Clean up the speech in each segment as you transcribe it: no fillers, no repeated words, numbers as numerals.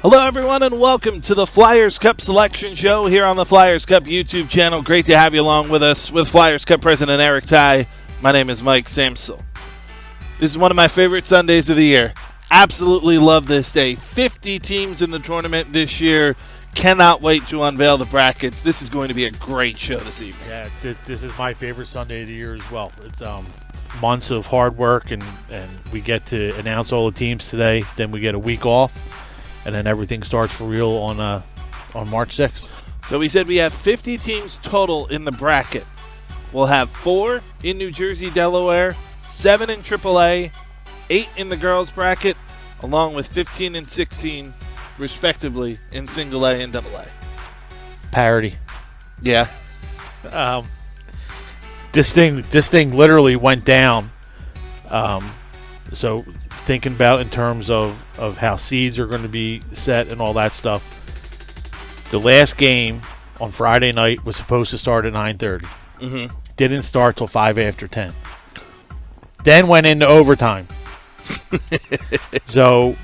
Hello, everyone, and welcome to the Flyers Cup Selection Show here on the Flyers Cup YouTube channel. Great to have you along with us with Flyers Cup President Eric Ty. My name is Mike Samsel. This is one of my favorite Sundays of the year. Absolutely love this day. 50 teams in the tournament this year. Cannot wait to unveil the brackets. This is going to be a great show this evening. Yeah, this is my favorite Sunday of the year as well. It's months of hard work, and we get to announce all the teams today. Then we get a week off. And then everything starts for real on March 6th. So we said we have 50 teams total in the bracket. We'll have 4 in New Jersey, Delaware, 7 in AAA, 8 in the girls bracket, along with 15 and 16, respectively, in single A and AA. Parity. Yeah. This thing literally went down. So thinking about in terms of how seeds are going to be set and all that stuff. The last game on Friday night was supposed to start at 9:30. Mm-hmm. Didn't start till 5 after 10. Then went into overtime. So,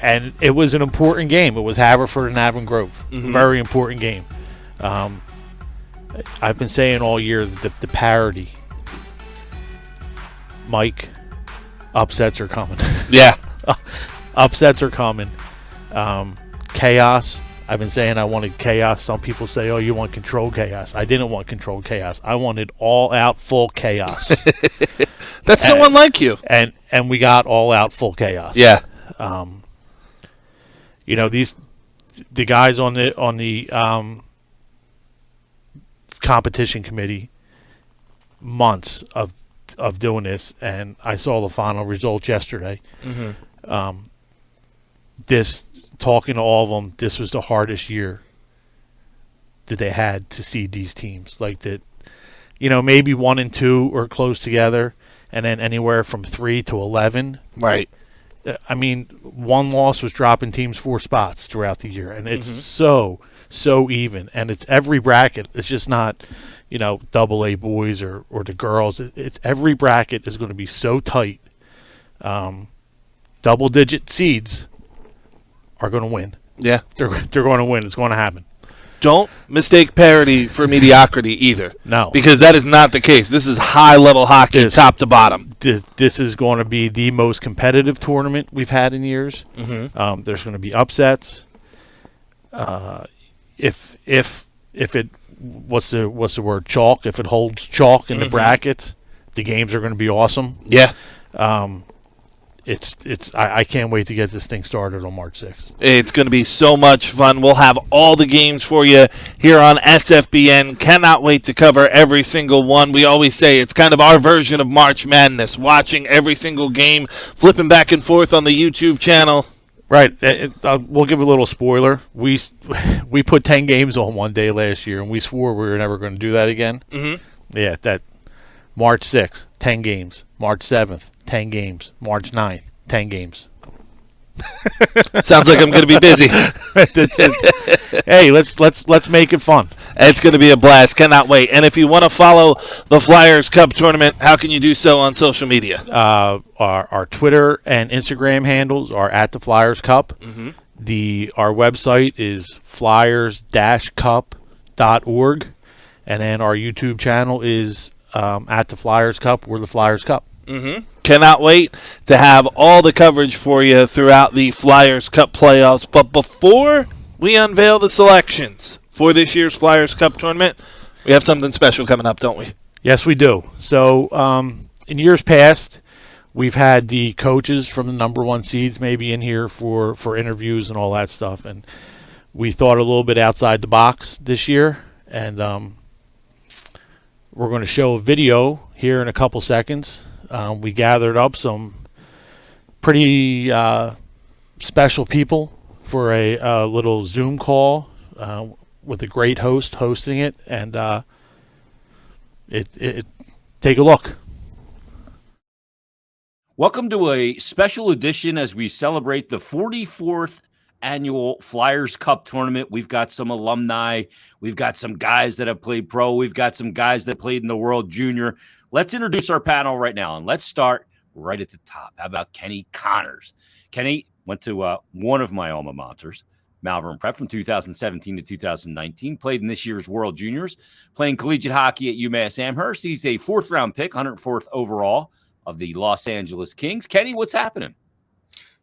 and it was an important game. It was Haverford and Avon Grove. Mm-hmm. Very important game. I've been saying all year that the parity. Mike, upsets are coming. Yeah. Upsets are coming. Chaos. I've been saying I wanted chaos. Some people say, oh, you want controlled chaos. I didn't want controlled chaos. I wanted all-out full chaos. That's so unlike you. And we got all-out full chaos. Yeah. The guys on the competition committee, months of doing this, and I saw the final results yesterday. Mm-hmm. Talking to all of them, this was the hardest year that they had to seed these teams. Like that, maybe 1 and 2 are close together, and then anywhere from 3 to 11. Right. I mean, one loss was dropping teams 4 spots throughout the year, and it's so even, and it's every bracket. It's just not, AA boys or the girls. It's every bracket is going to be so tight. Double-digit seeds are going to win. Yeah. They're going to win. It's going to happen. Don't mistake parity for mediocrity either. No. Because that is not the case. This is high-level hockey, top to bottom. This is going to be the most competitive tournament we've had in years. Mm-hmm. There's going to be upsets. If it what's the word, chalk, if it holds chalk in the brackets, the games are going to be awesome. Yeah. I can't wait to get this thing started on March 6th. It's going to be so much fun. We'll have all the games for you here on SFBN. Cannot wait to cover every single one. We always say it's kind of our version of March Madness, watching every single game, flipping back and forth on the YouTube channel. Right. We'll give a little spoiler. We put 10 games on one day last year, and we swore we were never going to do that again. Mm-hmm. Yeah, that March 6th, 10 games. March 7th, 10 games. March 9th, 10 games. Sounds like I'm going to be busy. Hey, let's make it fun. It's going to be a blast. Cannot wait. And if you want to follow the Flyers Cup tournament, how can you do so on social media? Our Twitter and Instagram handles are at the Flyers Cup. Mm-hmm. Our website is flyers-cup.org, and then our YouTube channel is at the Flyers Cup. We're the Flyers Cup. Mm-hmm. Cannot wait to have all the coverage for you throughout the Flyers Cup playoffs. But before we unveil the selections for this year's Flyers Cup tournament, we have something special coming up, don't we? Yes, we do. So in years past, we've had the coaches from the number 1 seeds maybe in here for interviews and all that stuff. And we thought a little bit outside the box this year. And we're going to show a video here in a couple seconds. We gathered up some pretty special people for a little Zoom call with a great host hosting it, and take a look. Welcome to a special edition as we celebrate the 44th annual Flyers Cup tournament. We've got some alumni. We've got some guys that have played pro. We've got some guys that played in the World Junior. Let's introduce our panel right now, and let's start right at the top. How about Kenny Connors? Kenny, went to one of my alma maters, Malvern Prep, from 2017 to 2019. Played in this year's World Juniors, playing collegiate hockey at UMass Amherst. He's a fourth-round pick, 104th overall of the Los Angeles Kings. Kenny, what's happening?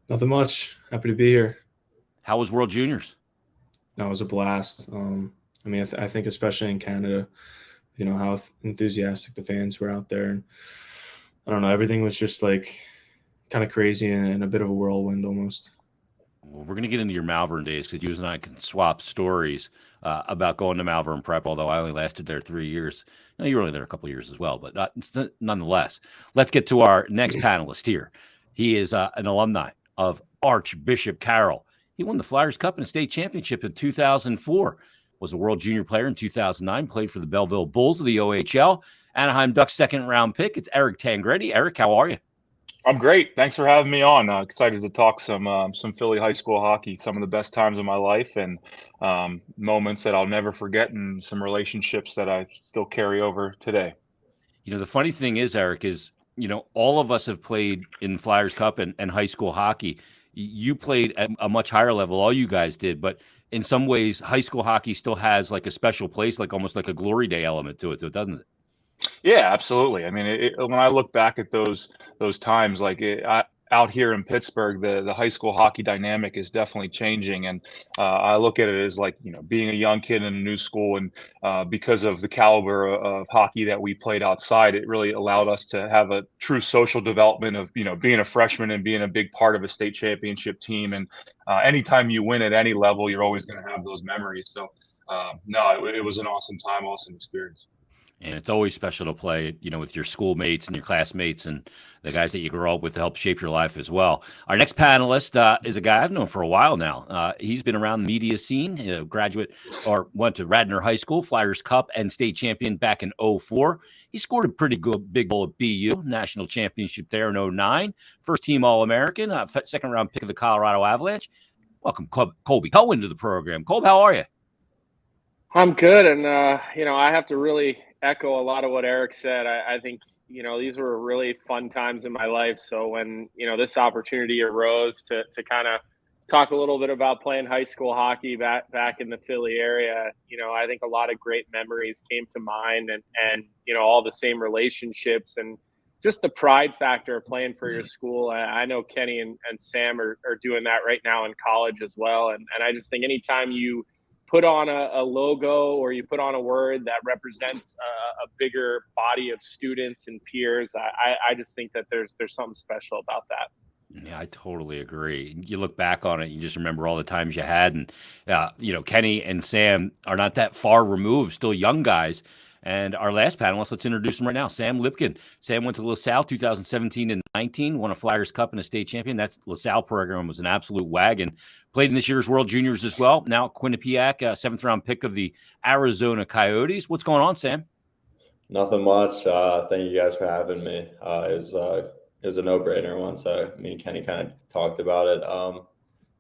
Nothing much. Happy to be here. How was World Juniors? No, it was a blast. I think especially in Canada, how enthusiastic the fans were out there. And I don't know, everything was just like kind of crazy and a bit of a whirlwind almost. Well, we're going to get into your Malvern days because you and I can swap stories about going to Malvern Prep, although I only lasted there 3 years. You were only there a couple of years as well, but nonetheless. Let's get to our next panelist here. He is an alumni of Archbishop Carroll. He won the Flyers Cup and a state championship in 2004, was a World Junior player in 2009, played for the Belleville Bulls of the OHL, Anaheim Ducks second-round pick. It's Eric Tangretti. Eric, how are you? I'm great. Thanks for having me on. Excited to talk some Philly high school hockey, some of the best times of my life and moments that I'll never forget and some relationships that I still carry over today. The funny thing is, Eric, is, all of us have played in Flyers Cup and high school hockey. You played at a much higher level, all you guys did, but in some ways, high school hockey still has like a special place, like almost like a glory day element to it, doesn't it? Yeah, absolutely. I mean, when I look back at those times, out here in Pittsburgh, the high school hockey dynamic is definitely changing. And I look at it as being a young kid in a new school. And because of the caliber of hockey that we played outside, it really allowed us to have a true social development of, being a freshman and being a big part of a state championship team. And anytime you win at any level, you're always going to have those memories. So, no, it was an awesome time, awesome experience. And it's always special to play, with your schoolmates and your classmates and the guys that you grew up with to help shape your life as well. Our next panelist is a guy I've known for a while now. He's been around the media scene, graduate or went to Radnor High School, Flyers Cup and state champion back in 2004. He scored a pretty good big goal at BU, national championship there in 2009. First team All-American, second round pick of the Colorado Avalanche. Welcome, Colby Cohen, to the program. Colby, how are you? I'm good. And, I have to really echo a lot of what Eric said. I think, these were really fun times in my life. So when, this opportunity arose to kind of talk a little bit about playing high school hockey back in the Philly area, I think a lot of great memories came to mind and all the same relationships and just the pride factor of playing for your school. I know Kenny and Sam are doing that right now in college as well. And I just think anytime you put on a logo or you put on a word that represents a bigger body of students and peers, I just think that there's something special about that. Yeah, I totally agree. You look back on it, you just remember all the times you had. And, Kenny and Sam are not that far removed, still young guys. And our last panelist, let's introduce him right now, Sam Lipkin. Sam went to LaSalle 2017 and 19, won a Flyers Cup and a state champion. That's LaSalle program was an absolute wagon. Played in this year's World Juniors as well. Now Quinnipiac, seventh-round pick of the Arizona Coyotes. What's going on, Sam? Nothing much. Thank you guys for having me. It was a no-brainer once me and Kenny kind of talked about it.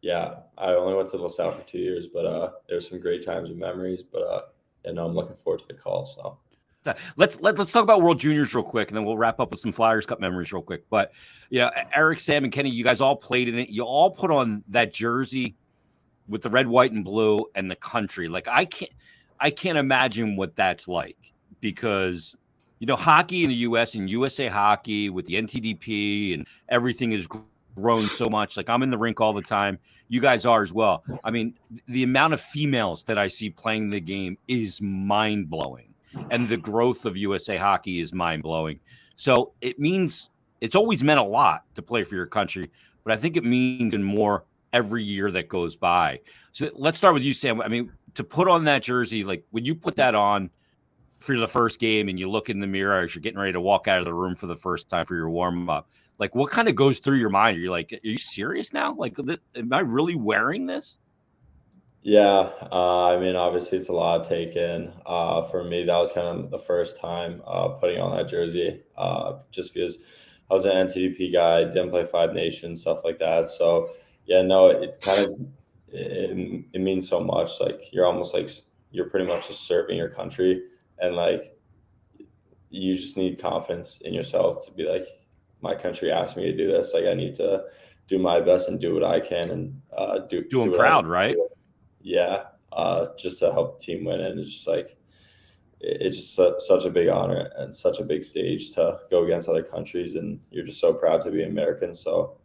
Yeah, I only went to LaSalle for 2 years, but there were some great times and memories. But I'm looking forward to the call. So let's talk about World Juniors real quick, and then we'll wrap up with some Flyers Cup memories real quick. But Eric, Sam, and Kenny, you guys all played in it. You all put on that jersey with the red, white, and blue and the country. Like I can't imagine what that's like because hockey in the U.S. and USA Hockey with the NTDP and everything has grown so much. Like I'm in the rink all the time. You guys are as well. I mean, the amount of females that I see playing the game is mind-blowing. And the growth of USA Hockey is mind-blowing. So it means it's always meant a lot to play for your country, but I think it means even more every year that goes by. So let's start with you, Sam. I mean, to put on that jersey, like when you put that on for the first game and you look in the mirror as you're getting ready to walk out of the room for the first time for your warm-up, like what kind of goes through your mind? You're like, are you serious now? Like, am I really wearing this? Yeah. Obviously it's a lot to take in. For me, that was kind of the first time putting on that jersey, just because I was an NTDP guy, didn't play Five Nations, stuff like that. So yeah, no, it kind of, it means so much. Like you're almost like, you're pretty much just serving your country. And like, you just need confidence in yourself to be like, my country asked me to do this. Like I need to do my best and do what I can and Do them what proud, right? Yeah, just to help the team win. And it's just like it's just such a big honor and such a big stage to go against other countries, and you're just so proud to be American. So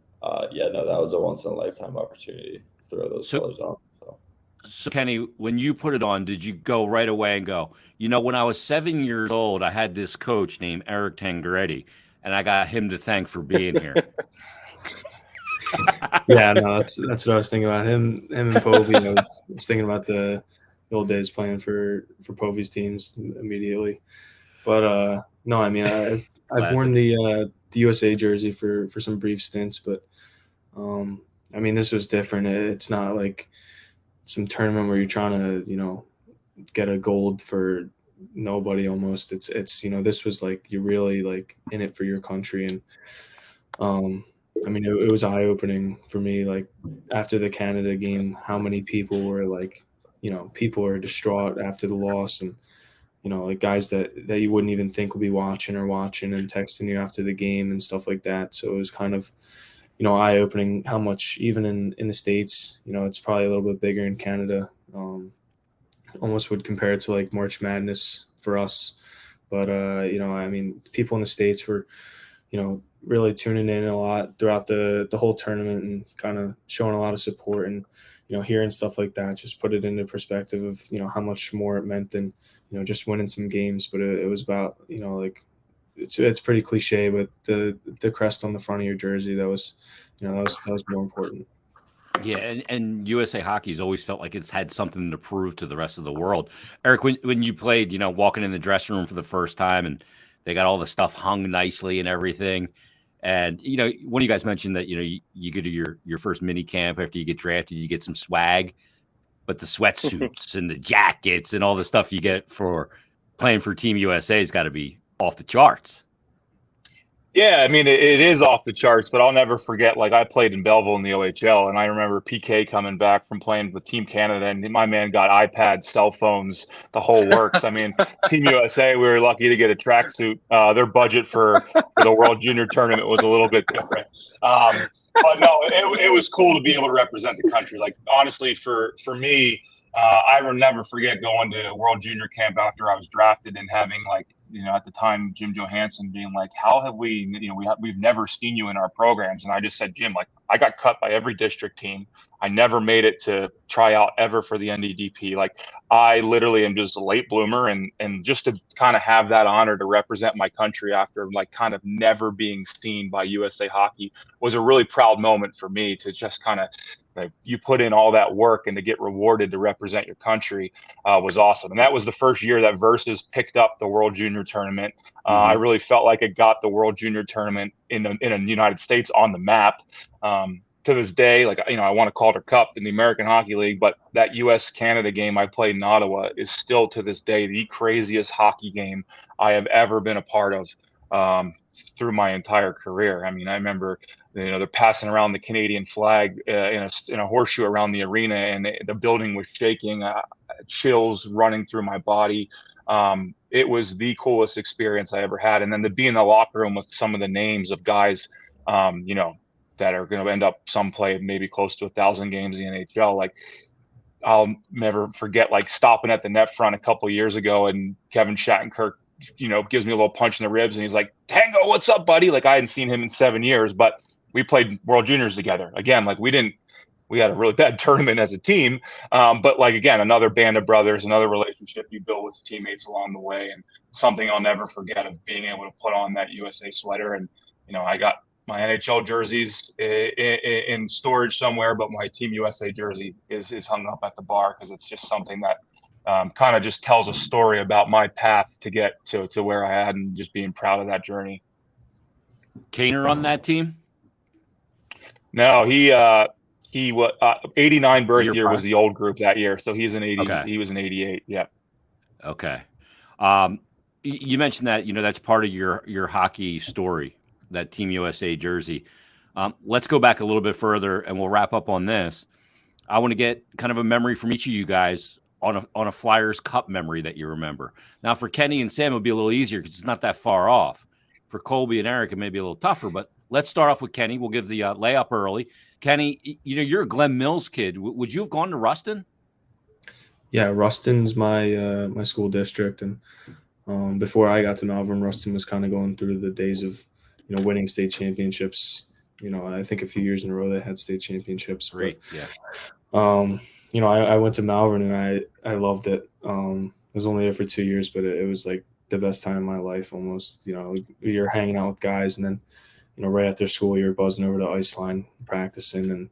yeah, no, that was a once in a lifetime opportunity to throw those colors on. So Kenny, when you put it on, did you go right away and go, when I was 7 years old, I had this coach named Eric Tangeretti, and I got him to thank for being here? Yeah, no, that's what I was thinking about him and Povey. I was thinking about the old days playing for Povey's teams immediately. But no, I mean I've worn the USA jersey for some brief stints, but I mean this was different. It's not like some tournament where you're trying to get a gold for nobody almost. It's this was like you're really like in it for your country. And I mean it was eye-opening for me, like after the Canada game, how many people were like people are distraught after the loss, and like guys that you wouldn't even think would be watching and texting you after the game and stuff like that. So it was kind of eye-opening how much even in the States, it's probably a little bit bigger in Canada. Almost would compare it to like March Madness for us. But I mean, people in the States were really tuning in a lot throughout the whole tournament and kind of showing a lot of support, and hearing stuff like that just put it into perspective of how much more it meant than just winning some games. But it was about like it's pretty cliche, but the crest on the front of your jersey, that was more important. Yeah, and USA Hockey's always felt like it's had something to prove to the rest of the world. Eric, when you played, walking in the dressing room for the first time, and they got all the stuff hung nicely and everything, and one of you guys mentioned that you go to your first mini camp after you get drafted, you get some swag, but the sweatsuits and the jackets and all the stuff you get for playing for Team USA has got to be off the charts. Yeah, I mean, it is off the charts, but I'll never forget, like, I played in Belleville in the OHL, and I remember PK coming back from playing with Team Canada, and my man got iPads, cell phones, the whole works. I mean, Team USA, we were lucky to get a tracksuit. Their budget for the World Junior Tournament was a little bit different. But no, it was cool to be able to represent the country. Like, honestly, for me, I will never forget going to World Junior Camp after I was drafted and having, like, at the time, Jim Johansson being like, how have we, we've never seen you in our programs. And I just said, Jim, like, I got cut by every district team. I never made it to try out ever for the NDDP. Like, I literally am just a late bloomer, and just to kind of have that honor to represent my country after like kind of never being seen by USA Hockey was a really proud moment for me, to just kind of, like, you put in all that work and to get rewarded to represent your country was awesome. And that was the first year that Versus picked up the World Junior Tournament. I really felt like it got the World Junior Tournament in the United States on the map. To this day, like, I won a Calder Cup in the American Hockey League, but that US-Canada game I played in Ottawa is still to this day the craziest hockey game I have ever been a part of through my entire career. I mean, I remember, they're passing around the Canadian flag in a horseshoe around the arena, and the building was shaking, chills running through my body. It was the coolest experience I ever had. And then to be in the locker room with some of the names of guys, that are going to end up, some play maybe close to 1,000 games in the NHL. Like, I'll never forget, like, stopping at the net front a couple of years ago, and Kevin Shattenkirk, gives me a little punch in the ribs, and he's like, "Tango, what's up, buddy?" Like, I hadn't seen him in 7 years, but we played World Juniors together. Again, like, we had a really bad tournament as a team. But, like, again, another band of brothers, another relationship you build with teammates along the way, and something I'll never forget of being able to put on that USA sweater. And, I got my NHL jerseys in storage somewhere, but my Team USA jersey is hung up at the bar, because it's just something that kind of just tells a story about my path to get to where I had, and just being proud of that journey. Kaner on that team? No, he was 89 birth year was the old group that year, so he's an 80. Okay. He was an 88. Yeah. Okay. You mentioned that that's part of your hockey story, that Team USA jersey. Let's go back a little bit further, and we'll wrap up on this. I want to get kind of a memory from each of you guys on a Flyers Cup memory that you remember. Now, for Kenny and Sam, it'll be a little easier because it's not that far off. For Colby and Eric, it may be a little tougher, but let's start off with Kenny. We'll give the layup early. Kenny, you're a Glen Mills kid. Would you have gone to Ruston? Yeah, Ruston's my my school district, and before I got to Malvern, Ruston was kind of going through the days of winning state championships. I think a few years in a row they had state championships. Great, but, yeah. I went to Malvern and I loved it. I was only there for 2 years, but it was like the best time of my life almost. You're hanging out with guys, and then right after school you're buzzing over the ice line practicing, and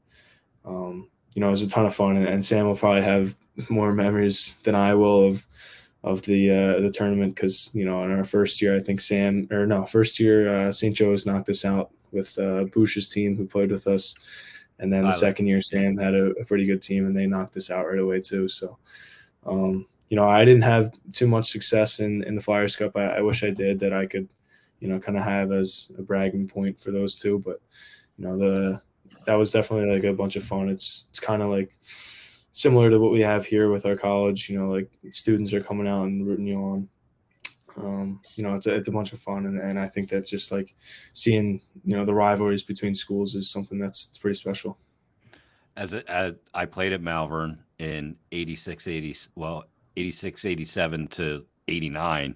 it was a ton of fun. And Sam will probably have more memories than I will of the tournament, because in our first year I think first year St. Joe's knocked us out with Bush's team who played with us, and then the second year Sam had a pretty good team and they knocked us out right away too. So I didn't have too much success in the Flyers Cup. I wish I did, that I could kind of have as a bragging point for those two, but that was definitely like a bunch of fun. It's kind of like similar to what we have here with our college. Like students are coming out and rooting you on. It's a bunch of fun, and I think that just like seeing the rivalries between schools is something that's pretty special. As I played at Malvern in 86, 87 to 89.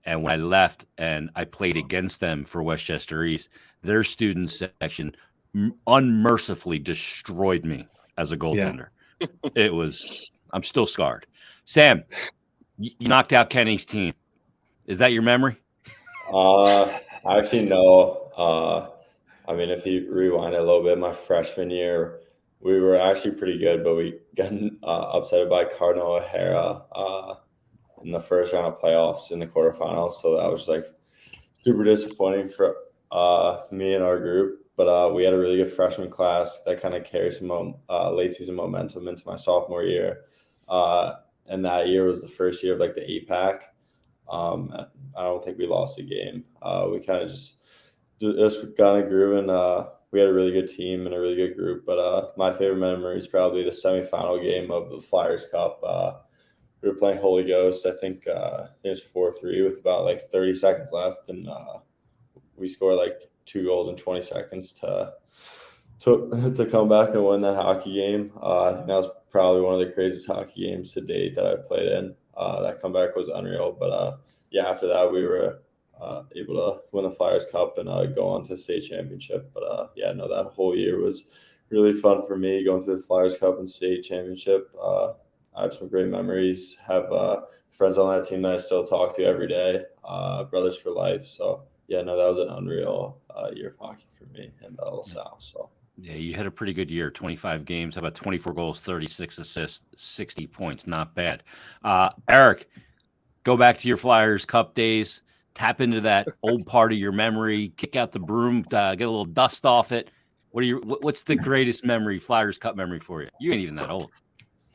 And when I left and I played against them for Westchester East, their student section unmercifully destroyed me as a goaltender. Yeah. I'm still scarred. Sam, you knocked out Kenny's team. Is that your memory? Actually, no. If you rewind a little bit, my freshman year, we were actually pretty good, but we got upset by Cardinal O'Hara in the first round of playoffs in the quarterfinals. So that was like super disappointing for me and our group. But we had a really good freshman class that kind of carried some late season momentum into my sophomore year. And that year was the first year of like the 8-pack. I don't think we lost a game. We kind of just got in a groove, and we had a really good team and a really good group. But my favorite memory is probably the semifinal game of the Flyers Cup. We were playing Holy Ghost. I think it was 4-3 with about like 30 seconds left, and we scored like 2 goals in 20 seconds to come back and win that hockey game. I think that was probably one of the craziest hockey games to date that I've played in. That comeback was unreal. But after that, we were able to win the Flyers Cup and go on to the state championship. But that whole year was really fun for me, going through the Flyers Cup and state championship. I have some great memories. Have friends on that team that I still talk to every day. Brothers for life. So that was an unreal year of hockey for me in LaSalle. So. Yeah, you had a pretty good year. 25 games, how about 24 goals, 36 assists, 60 points. Not bad. Eric, go back to your Flyers Cup days. Tap into that old part of your memory. Kick out the broom, get a little dust off it. What's the greatest memory, Flyers Cup memory for you? You ain't even that old.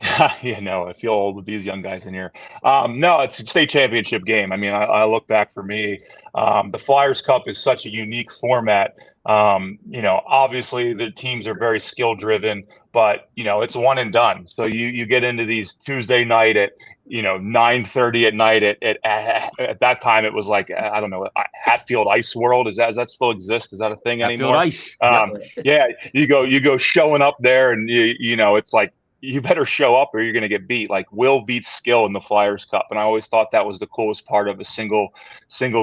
I feel old with these young guys in here. No, it's a state championship game. I look back for me. The Flyers Cup is such a unique format. Obviously the teams are very skill driven, but it's one and done. So you get into these Tuesday night at 9:30 at night at that time it was like, I don't know, Hatfield Ice World. Does that still exist? Is that a thing anymore? Ice. Yeah, you go showing up there, and it's like, you better show up or you're going to get beat. Like, will beats skill in the Flyers Cup. And I always thought that was the coolest part of a single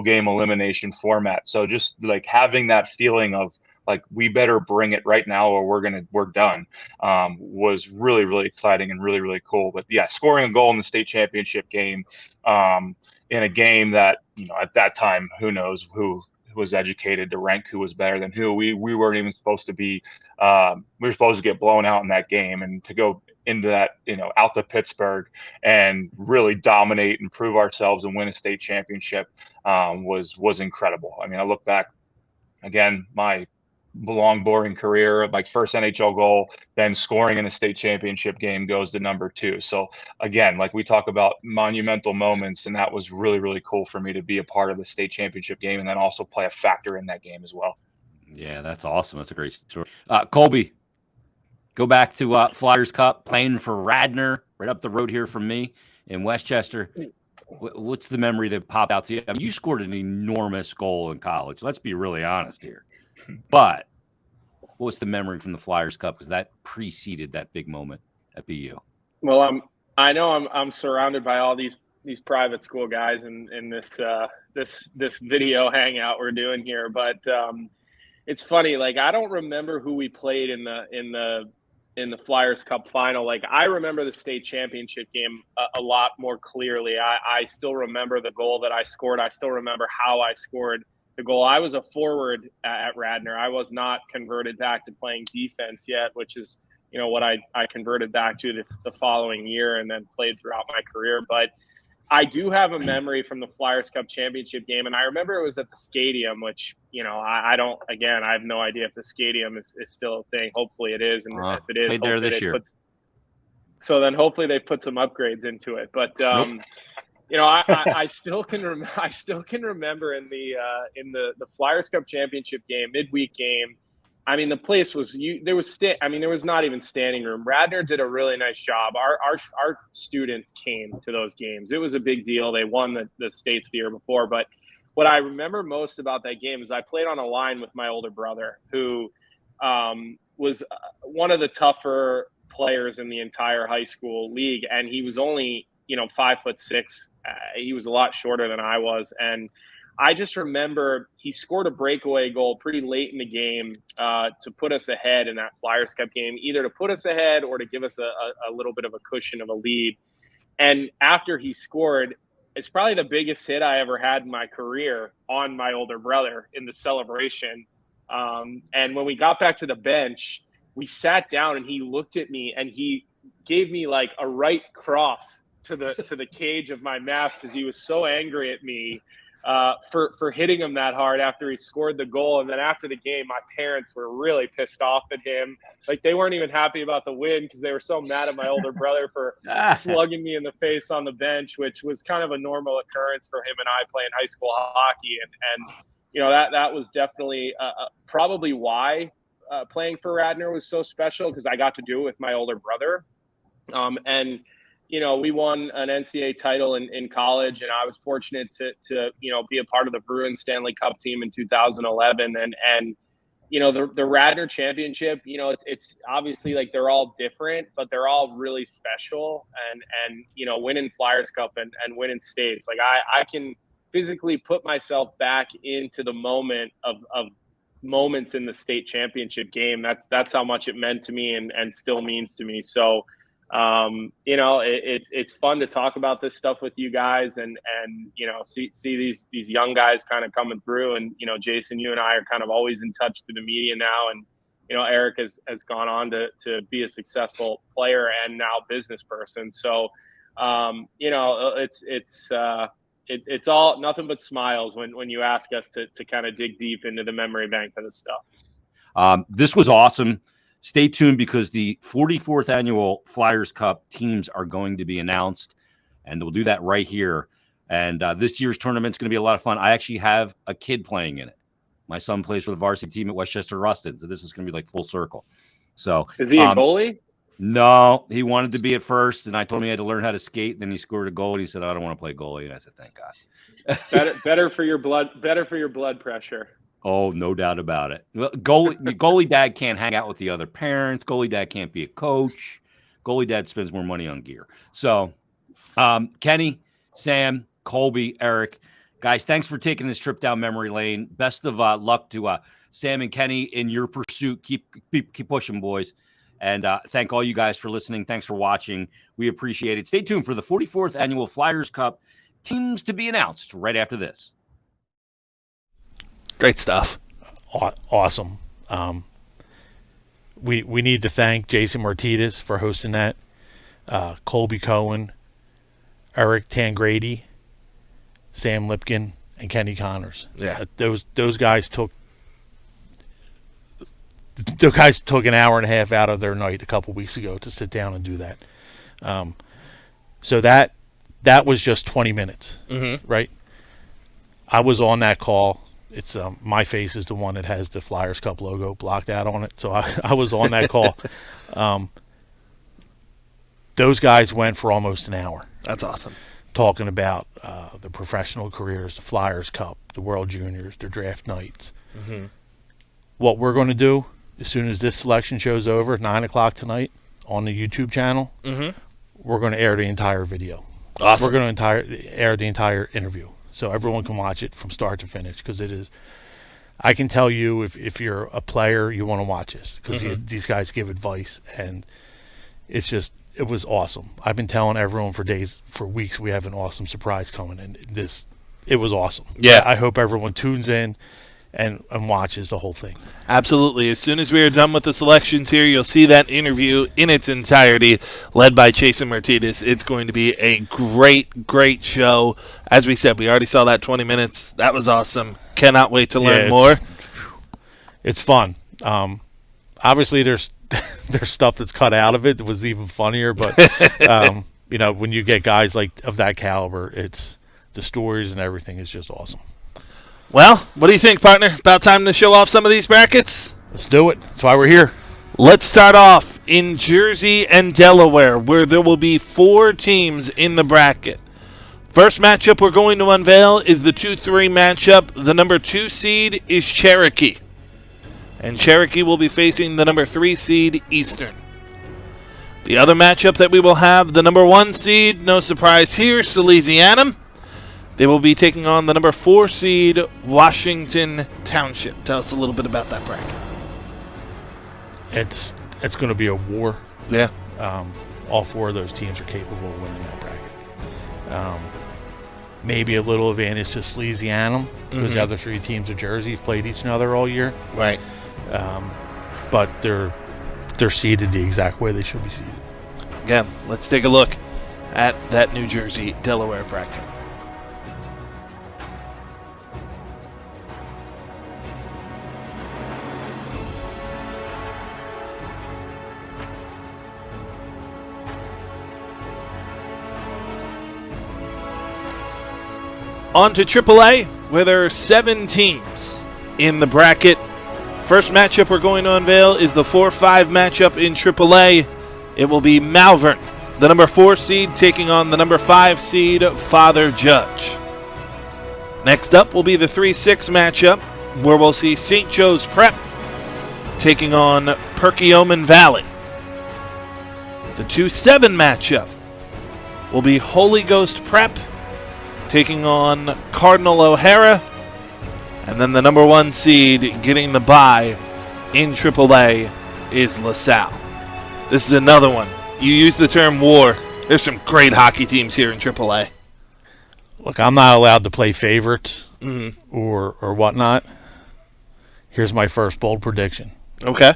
game elimination format. So just like having that feeling of like, we better bring it right now or we're done, was really, really exciting and really, really cool. But yeah, scoring a goal in the state championship game, in a game that, at that time, who knows who was educated to rank who was better than who. We weren't even supposed to be, we were supposed to get blown out in that game, and to go into that, out to Pittsburgh and really dominate and prove ourselves and win a state championship, was incredible. I look back again, my long, boring career, like first NHL goal, then scoring in a state championship game goes to number 2. So again, like we talk about monumental moments, and that was really, really cool for me to be a part of the state championship game and then also play a factor in that game as well. Yeah, that's awesome. That's a great story. Colby, go back to Flyers Cup, playing for Radnor, right up the road here from me in Westchester. What's the memory that popped out to you? You scored an enormous goal in college. Let's be really honest here. But what's the memory from the Flyers Cup? Because that preceded that big moment at BU. Well, I know I'm surrounded by all these private school guys in this video hangout we're doing here, but it's funny. Like, I don't remember who we played in the Flyers Cup final. Like, I remember the state championship game a lot more clearly. I still remember the goal that I scored. I still remember how I scored the goal. I was a forward at Radnor. I was not converted back to playing defense yet, which is, what I converted back to the following year and then played throughout my career. But I do have a memory from the Flyers Cup championship game, and I remember it was at the stadium, which, I have no idea if the stadium is still a thing. Hopefully it is, and if it is, there this year. So then hopefully they put some upgrades into it. But I still can remember in the Flyers Cup championship game, midweek game. I mean, the place was there was not even standing room. Radnor did a really nice job. Our students came to those games. It was a big deal. They won the states the year before. But what I remember most about that game is I played on a line with my older brother, who was one of the tougher players in the entire high school league, and he was only 5'6". He was a lot shorter than I was, and I just remember he scored a breakaway goal pretty late in the game to put us ahead in that Flyers Cup game, either to put us ahead or to give us a little bit of a cushion of a lead. And after he scored, it's probably the biggest hit I ever had in my career on my older brother in the celebration. And when we got back to the bench, we sat down and he looked at me and he gave me like a right cross to the cage of my mask because he was so angry at me for hitting him that hard after he scored the goal. And then after the game, my parents were really pissed off at him. Like, they weren't even happy about the win because they were so mad at my older brother for slugging me in the face on the bench, which was kind of a normal occurrence for him and I playing high school hockey. And that was definitely probably why playing for Radnor was so special, because I got to do it with my older brother. We won an NCAA title in college, and I was fortunate to be a part of the Bruins Stanley Cup team in 2011. And the Radnor championship, it's obviously like they're all different, but they're all really special. And winning Flyers Cup and winning states, like I can physically put myself back into the moment of moments in the state championship game. That's how much it meant to me and still means to me. So it's fun to talk about this stuff with you guys and see these young guys kind of coming through. And Jason, you and I are kind of always in touch through the media now, and Eric has gone on to be a successful player and now business person. So it's all nothing but smiles when you ask us to kind of dig deep into the memory bank for this stuff. This was awesome. Stay tuned, because the 44th annual Flyers Cup teams are going to be announced, and we'll do that right here. And this year's tournament is going to be a lot of fun. I actually have a kid playing in it. My son plays for the varsity team at Westchester Rustin, so this is going to be like full circle. So is he a goalie? No, he wanted to be at first, and I told him he had to learn how to skate. And then he scored a goal, and he said, "I don't want to play goalie." And I said, "Thank God." better for your blood pressure. Oh, no doubt about it. Well, goalie dad can't hang out with the other parents. Goalie dad can't be a coach. Goalie dad spends more money on gear. So, Kenny, Sam, Colby, Eric, guys, thanks for taking this trip down memory lane. Best of luck to Sam and Kenny in your pursuit. Keep pushing, boys. And thank all you guys for listening. Thanks for watching. We appreciate it. Stay tuned for the 44th annual Flyers Cup teams to be announced right after this. Great stuff. Awesome. We need to thank Jason Martinez for hosting that, Colby Cohen, Eric Tangrady, Sam Lipkin, and Kenny Connors. Yeah, those guys took an hour and a half out of their night a couple weeks ago to sit down and do that. So that was just 20 minutes, right? I was on that call. It's my face is the one that has the Flyers Cup logo blocked out on it. So I was on that call. Those guys went for almost an hour. That's awesome. Talking about the professional careers, the Flyers Cup, the World Juniors, their draft nights. what we're going to do as soon as this selection show's over, 9 o'clock tonight on the YouTube channel, we're going to air the entire video. Awesome. We're going to air the entire interview so everyone can watch it from start to finish, because it is. I can tell you if you're a player, you want to watch this, because these guys give advice, and it was awesome. I've been telling everyone for weeks we have an awesome surprise coming, and it was awesome. Yeah. I hope everyone tunes in and watches the whole thing. Absolutely. As soon as we are done with the selections here, you'll see that interview in its entirety, led by Jason Martinez. It's going to be a great, great show. As we said, we already saw that 20 minutes. That was awesome. Cannot wait to learn more. It's fun. Obviously, there's stuff that's cut out of it that was even funnier, but when you get guys of that caliber, it's the stories and everything is just awesome. Well, what do you think, partner? About time to show off some of these brackets? Let's do it. That's why we're here. Let's start off in Jersey and Delaware, where there will be 4 teams in the bracket. First matchup we're going to unveil is the 2-3 matchup. The number 2 seed is Cherokee, and Cherokee will be facing the number 3 seed Eastern. The other matchup that we will have, the number 1 seed, no surprise here, Salesianum. They will be taking on the number 4 seed Washington Township. Tell us a little bit about that bracket. It's going to be a war. Yeah. All 4 of those teams are capable of winning that bracket. Maybe a little advantage to Salesianum, because the other 3 teams of Jersey have played each other all year. Right. But they're seeded the exact way they should be seeded. Again, let's take a look at that New Jersey Delaware bracket. On to AAA, where there are 7 teams in the bracket. First matchup we're going to unveil is the 4-5 matchup in AAA. It will be Malvern, the number 4 seed, taking on the number 5 seed Father Judge. Next up will be the 3-6 matchup, where we'll see St. Joe's Prep taking on Perkiomen Valley. The 2-7 matchup will be Holy Ghost Prep taking on Cardinal O'Hara. And then the number 1 seed getting the bye in AAA is LaSalle. This is another one. You use the term war. There's some great hockey teams here in AAA. Look, I'm not allowed to play favorites or whatnot. Here's my first bold prediction. Okay.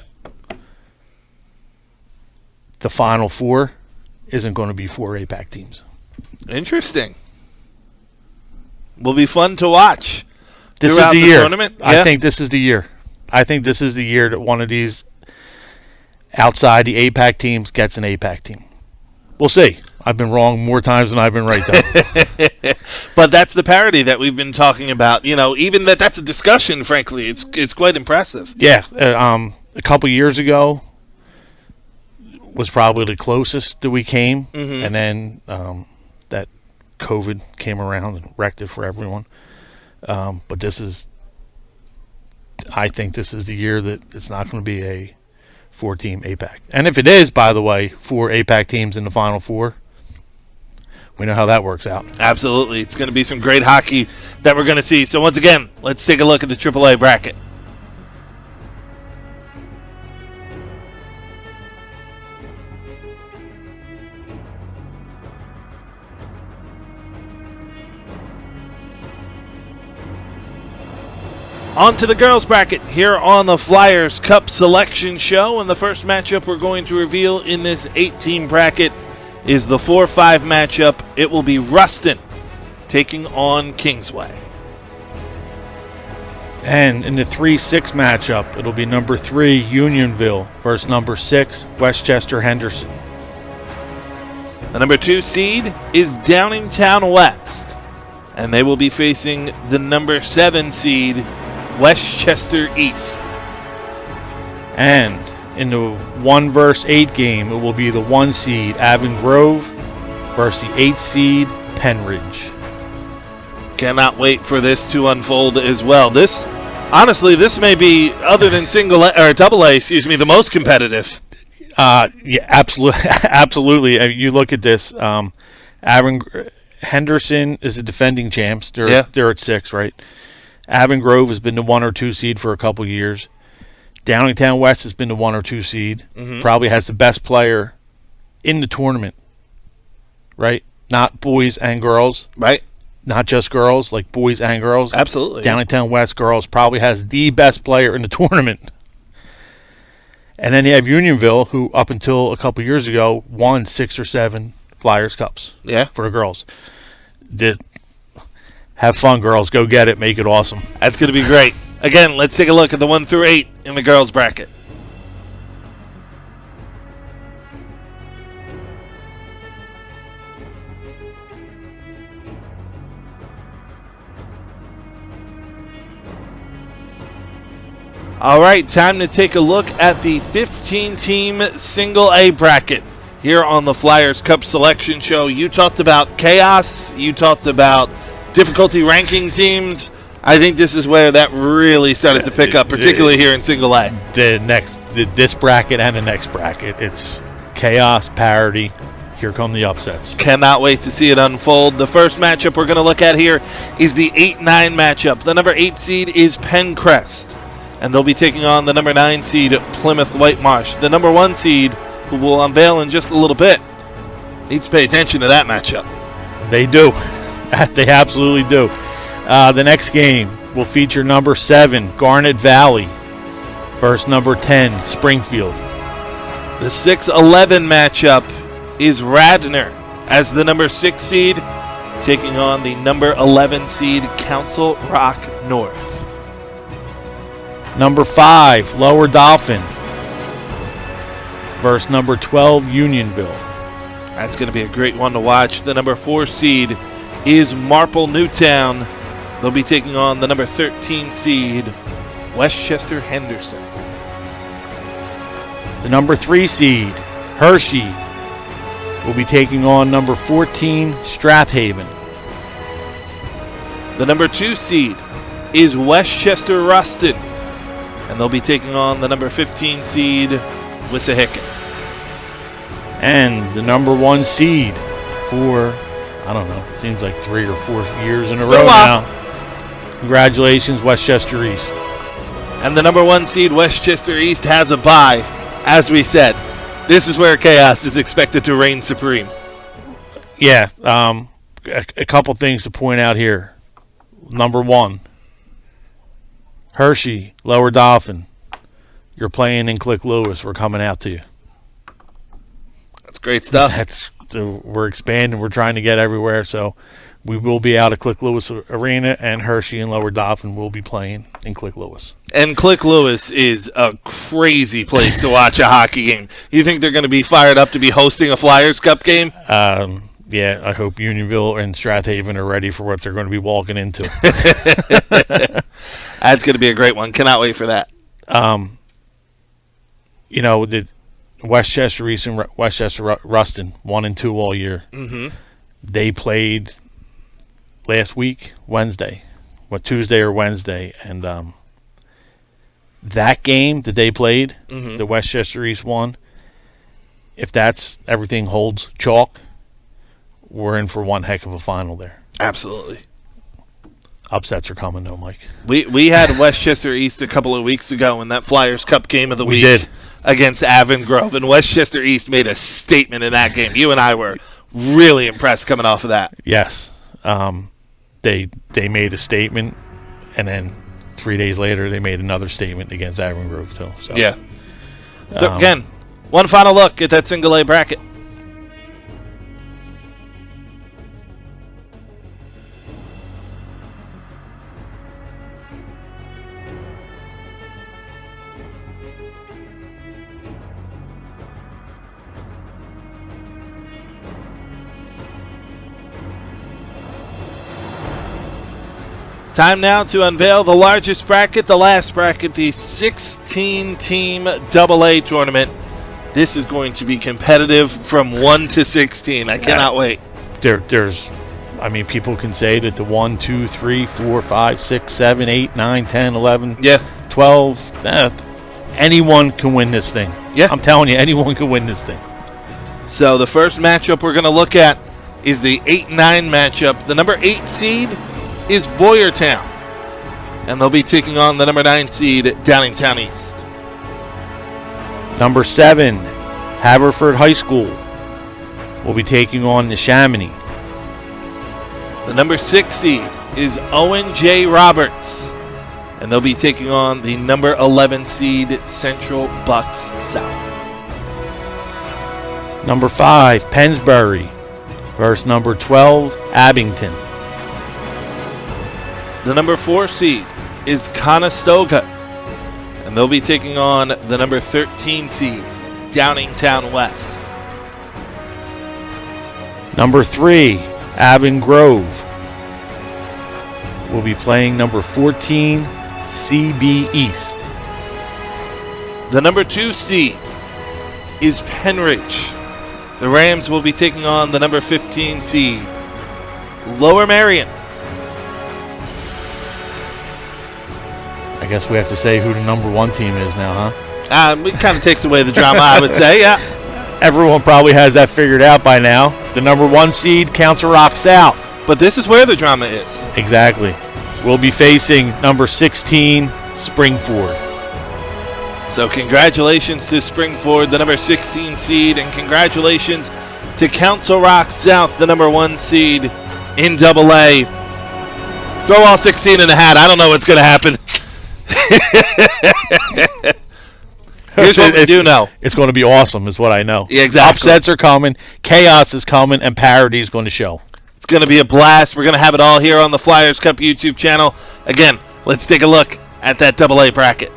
The Final 4 isn't going to be 4 APAC teams. Interesting. Will be fun to watch. This is the year. Tournament. Yeah. I think this is the year. I think this is the year that one of these outside the APAC teams gets an APAC team. We'll see. I've been wrong more times than I've been right, though. But that's the parity that we've been talking about. Even that's a discussion, frankly. It's quite impressive. Yeah. A couple years ago was probably the closest that we came. And then that COVID came around and wrecked it for everyone. But I think this is the year that it's not going to be a 4-team APAC. And if it is, by the way, 4 APAC teams in the Final 4, we know how that works out. Absolutely. It's going to be some great hockey that we're going to see. So once again, let's take a look at the AAA bracket. On to the girls bracket here on the Flyers Cup Selection Show. And the first matchup we're going to reveal in this 8-team bracket is the 4-5 matchup. It will be Ruston taking on Kingsway. And in the 3-6 matchup, it'll be number 3 Unionville versus number 6 Westchester Henderson. The number 2 seed is Downingtown West, and they will be facing the number 7 seed Westchester East. And in the 1 versus 8 game, it will be the 1 seed Avon Grove versus the 8 seed Penridge. Cannot wait for this to unfold as well. This Honestly, this may be, other than single A, or double A, the most competitive. Yeah, absolutely. Absolutely. I mean, you look at this. Henderson is the defending champs. They're at 6, right? Avon Grove has been the 1 or 2 seed for a couple years. Downingtown West has been the 1 or 2 seed. Mm-hmm. Probably has the best player in the tournament, right? Not boys and girls. Right. Not just girls, like boys and girls. Absolutely. Downingtown West girls probably has the best player in the tournament. And then you have Unionville, who up until a couple years ago won 6 or 7 Flyers Cups. Yeah. For the girls. Have fun, girls. Go get it. Make it awesome. That's going to be great. Again, let's take a look at the 1 through 8 in the girls bracket. All right, time to take a look at the 15-team single A bracket here on the Flyers Cup Selection Show. You talked about chaos. You talked about difficulty ranking teams. I think this is where that really started to pick up, particularly here in single A. This bracket and the next bracket, it's chaos, parity. Here come the upsets. Cannot wait to see it unfold. The first matchup we're going to look at here is the 8-9 matchup. The number 8 seed is Pencrest, and they'll be taking on the number 9 seed Plymouth Whitemarsh. The number 1 seed, who we'll unveil in just a little bit, needs to pay attention to that matchup. They do. They absolutely do. The next game will feature number 7, Garnet Valley, versus number 10, Springfield. The 6-11 matchup is Radnor as the number 6 seed, taking on the number 11 seed Council Rock North. Number 5, Lower Dolphin, versus number 12, Unionville. That's going to be a great one to watch. The number 4 seed is Marple Newtown. They'll be taking on the number 13 seed, Westchester Henderson. The number 3 seed, Hershey, will be taking on number 14, Strathaven. The number 2 seed is Westchester Ruston, and they'll be taking on the number 15 seed, Wissahickon. And the number 1 seed for, I don't know, it seems like 3 or 4 years in a row now. Congratulations, Westchester East. And the number 1 seed, Westchester East, has a bye. As we said, this is where chaos is expected to reign supreme. Yeah, a couple things to point out here. Number 1, Hershey, Lower Dolphin. You're playing in Click Lewis. We're coming out to you. That's great stuff. We're expanding. We're trying to get everywhere, so we will be out at Click Lewis Arena, and Hershey and Lower Dolphin will be playing in Click Lewis. And Click Lewis is a crazy place to watch a hockey game. You think they're going to be fired up to be hosting a Flyers Cup game? Yeah, I hope Unionville and Strathaven are ready for what they're going to be walking into. That's going to be a great one. Cannot wait for that. The Westchester East and Westchester Ruston 1 and 2 all year. Mm-hmm. They played last week, Tuesday or Wednesday, and that game that they played, the Westchester East won. If everything holds chalk, we're in for one heck of a final there. Absolutely. Upsets are coming though, Mike. We had Westchester East a couple of weeks ago in that Flyers Cup game of the week did. Against Avon Grove, and Westchester East made a statement in that game. You and I were really impressed coming off of that. Yes. They made a statement, and then 3 days later they made another statement against Avon Grove too. So, yeah. So again, one final look at that single A bracket. Time now to unveil the largest bracket, the last bracket, the 16-team AA tournament. This is going to be competitive from 1 to 16. I cannot wait. There's I mean, people can say that the 1, 2, 3, 4, 5, 6, 7, 8, 9, 10, 11, 12, anyone can win this thing. Yeah. I'm telling you, anyone can win this thing. So the first matchup we're going to look at is the 8-9 matchup. The number 8 seed is Boyertown, and they'll be taking on the number 9 seed, Downingtown East. Number 7, Haverford High School will be taking on the Chamonix. The number 6 seed is Owen J. Roberts, and they'll be taking on the number 11 seed, Central Bucks South. Number 5, Pennsbury versus number 12, Abington. The number 4 seed is Conestoga, and they'll be taking on the number 13 seed, Downingtown West. Number 3, Avon Grove will be playing number 14, CB East. The number 2 seed is Penridge. The Rams will be taking on the number 15 seed, Lower Merion. I guess we have to say who the number 1 team is now, huh? It kind of takes away the drama, I would say, yeah. Everyone probably has that figured out by now. The number 1 seed, Council Rock South. But this is where the drama is. Exactly. We'll be facing number 16, Springford. So congratulations to Springford, the number 16 seed, and congratulations to Council Rock South, the number 1 seed in AA. Throw all 16 in the hat. I don't know what's going to happen. Here's what we do know. It's going to be awesome is what I know. Yeah, exactly. Upsets are coming, chaos is coming, and parity is going to show. It's going to be a blast. We're going to have it all here on the Flyers Cup YouTube channel. Again, let's take a look at that AA bracket.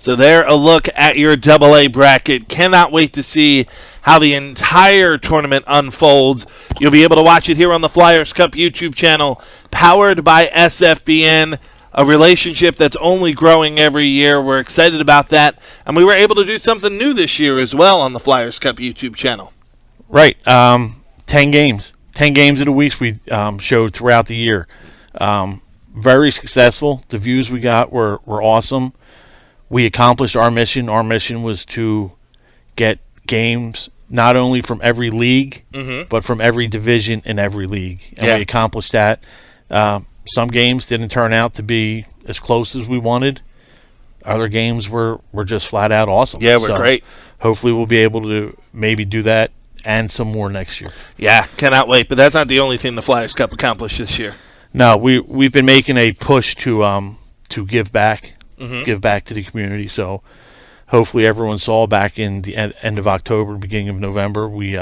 So there, a look at your AA bracket. Cannot wait to see how the entire tournament unfolds. You'll be able to watch it here on the Flyers Cup YouTube channel, powered by SFBN, a relationship that's only growing every year. We're excited about that, and we were able to do something new this year as well on the Flyers Cup YouTube channel. Right, 10 games. 10 games of the weeks we showed throughout the year. Very successful. The views we got were awesome. We accomplished our mission. Our mission was to get games not only from every league, but from every division in every league. And we accomplished that. Some games didn't turn out to be as close as we wanted. Other games were just flat out awesome. Yeah, we're great. Hopefully we'll be able to maybe do that and some more next year. Yeah, cannot wait. But that's not the only thing the Flyers Cup accomplished this year. No, we've been making a push to give back. Give back to the community. So hopefully everyone saw back in the end of October, beginning of November, we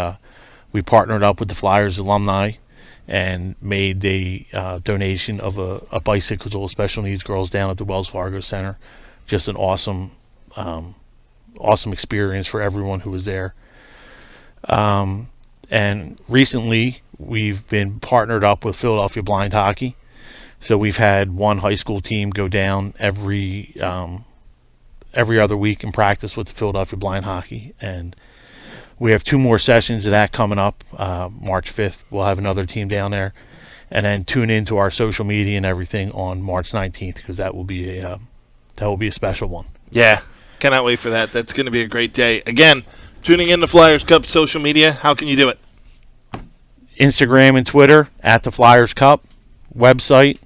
partnered up with the Flyers Alumni and made the donation of a bicycle to special needs girls down at the Wells Fargo Center. Just an awesome experience for everyone who was there. And recently we've been partnered up with Philadelphia Blind Hockey. So we've had one high school team go down every other week and practice with the Philadelphia Blind Hockey, and we have 2 more sessions of that coming up. March 5th, we'll have another team down there, and then tune into our social media and everything on March 19th because that will be a special one. Yeah, cannot wait for that. That's going to be a great day. Again, tuning in to Flyers Cup social media. How can you do it? Instagram and Twitter at the Flyers Cup. Website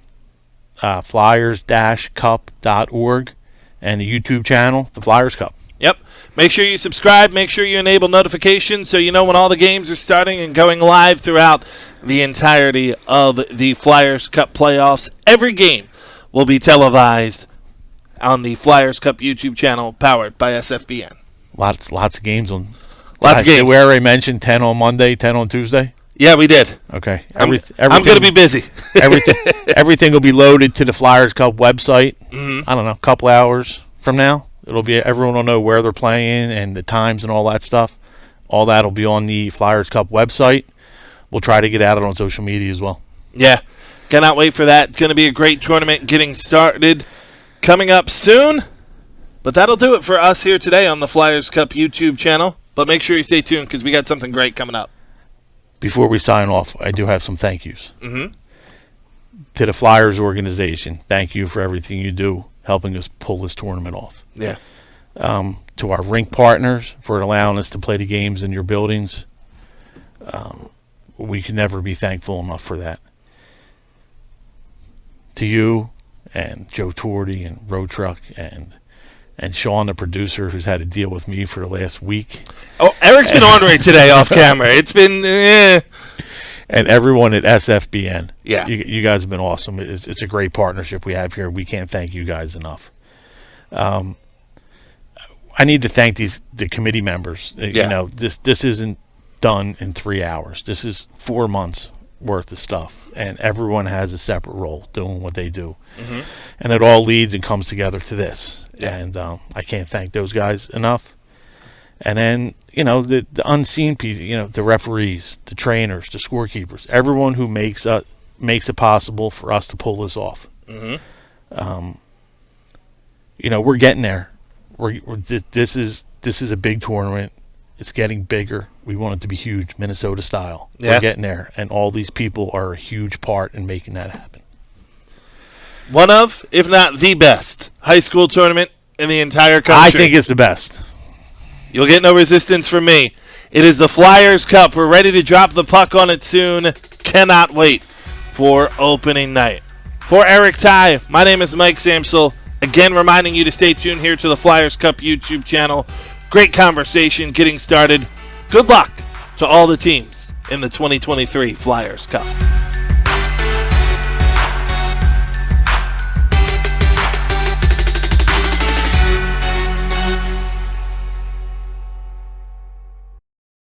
flyers-cup.org, and the YouTube channel, the Flyers Cup. Yep. Make sure you subscribe. Make sure you enable notifications so you know when all the games are starting and going live throughout the entirety of the Flyers Cup playoffs. Every game will be televised on the Flyers Cup YouTube channel, powered by SFBN. Lots of games on. Lots of games. We already mentioned 10 on Monday, 10 on Tuesday. Yeah, we did. Okay. I'm going to be busy. everything will be loaded to the Flyers Cup website. Mm-hmm. I don't know, a couple hours from now. Everyone will know where they're playing and the times and all that stuff. All that will be on the Flyers Cup website. We'll try to get out it on social media as well. Yeah. Cannot wait for that. It's going to be a great tournament getting started coming up soon. But that'll do it for us here today on the Flyers Cup YouTube channel. But make sure you stay tuned because we got something great coming up. Before we sign off, I do have some thank yous. Mm-hmm. To the Flyers organization, thank you for everything you do, helping us pull this tournament off. Yeah. To our rink partners for allowing us to play the games in your buildings. We can never be thankful enough for that. To you and Joe Torty and Road Truck and Sean, the producer, who's had to deal with me for the last week. Oh, Eric's been ornery today off camera. It's been... And everyone at SFBN. Yeah. You guys have been awesome. It's a great partnership we have here. We can't thank you guys enough. I need to thank the committee members. Yeah. You know, this isn't done in 3 hours. This is 4 months worth of stuff, and everyone has a separate role doing what they do. Mm-hmm. And it all leads and comes together to this. Yeah. And I can't thank those guys enough. And then, you know, the unseen people, you know, the referees, the trainers, the scorekeepers, everyone who makes it possible for us to pull this off. Mm-hmm. You know, we're getting there. This is a big tournament. It's getting bigger. We want it to be huge, Minnesota style. Yeah. We're getting there, and all these people are a huge part in making that happen. One of, if not the best, high school tournament in the entire country. I think it's the best. You'll get no resistance from me. It is the Flyers Cup. We're ready to drop the puck on it soon. Cannot wait for opening night. For Eric Ty, my name is Mike Samsel. Again, reminding you to stay tuned here to the Flyers Cup YouTube channel. Great conversation getting started. Good luck to all the teams in the 2023 Flyers Cup.